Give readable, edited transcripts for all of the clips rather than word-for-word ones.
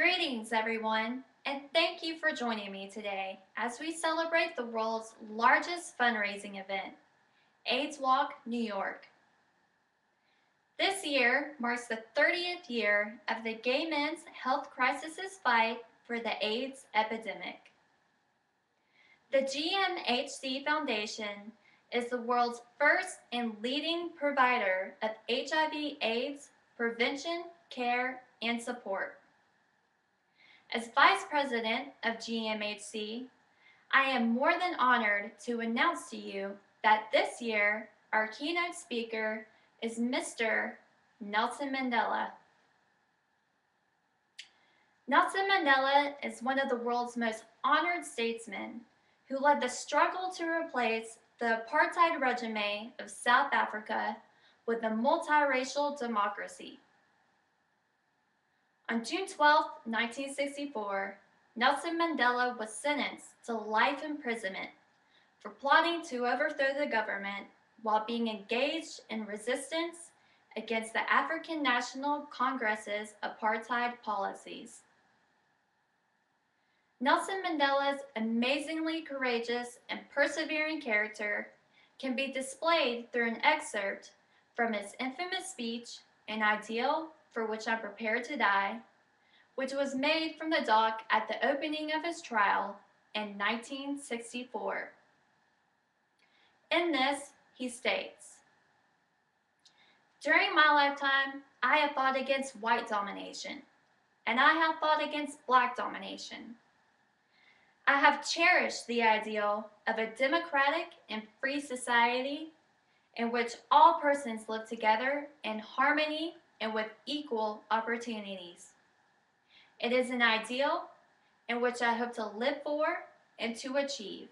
Greetings, everyone, and thank you for joining me today as we celebrate the world's largest fundraising event, AIDS Walk New York. This year marks the 30th year of the gay men's health crisis's fight for the AIDS epidemic. The GMHC Foundation is the world's first and leading provider of HIV/AIDS prevention, care, and support. As Vice President of GMHC, I am more than honored to announce to you that this year our keynote speaker is Mr. Nelson Mandela. Nelson Mandela is one of the world's most honored statesmen who led the struggle to replace the apartheid regime of South Africa with a multiracial democracy. On June 12, 1964, Nelson Mandela was sentenced to life imprisonment for plotting to overthrow the government while being engaged in resistance against the African National Congress's apartheid policies. Nelson Mandela's amazingly courageous and persevering character can be displayed through an excerpt from his infamous speech, "An Ideal for Which I'm Prepared to Die," which was made from the dock at the opening of his trial in 1964. In this, he states, "During my lifetime, I have fought against white domination, and I have fought against black domination. I have cherished the ideal of a democratic and free society in which all persons live together in harmony and with equal opportunities. It is an ideal in which I hope to live for and to achieve.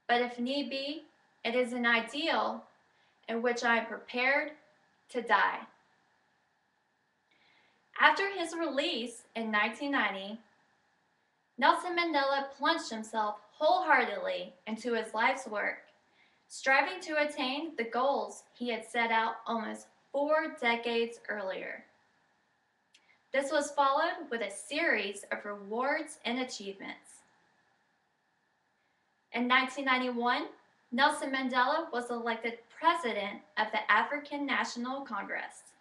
But if need be, it is an ideal in which I am prepared to die." After his release in 1990, Nelson Mandela plunged himself wholeheartedly into his life's work, striving to attain the goals he had set out almost 4 decades earlier. This was followed with a series of rewards and achievements. In 1991, Nelson Mandela was elected president of the African National Congress.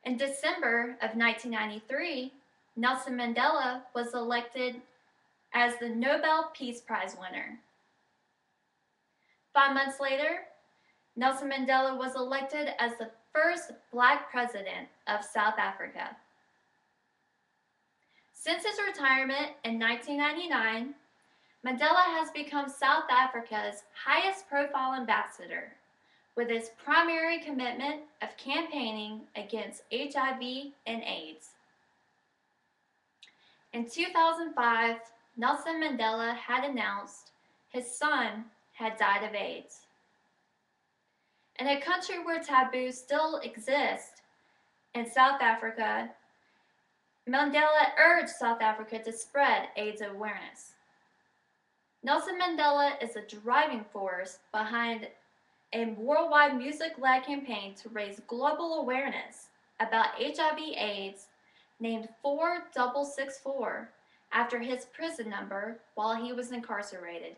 In December of 1993, Nelson Mandela was elected as the Nobel Peace Prize winner. 5 months later, Nelson Mandela was elected as the first Black president of South Africa. Since his retirement in 1999, Mandela has become South Africa's highest profile ambassador, with his primary commitment of campaigning against HIV and AIDS. In 2005, Nelson Mandela had announced his son had died of AIDS. In a country where taboos still exist, in South Africa, Mandela urged South Africa to spread AIDS awareness. Nelson Mandela is the driving force behind a worldwide music-led campaign to raise global awareness about HIV/AIDS named 4664 after his prison number while he was incarcerated.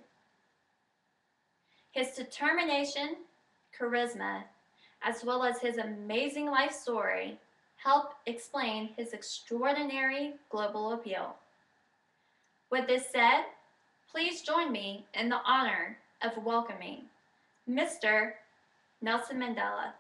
His determination, charisma, as well as his amazing life story help explain his extraordinary global appeal. With this said, please join me in the honor of welcoming Mr. Nelson Mandela.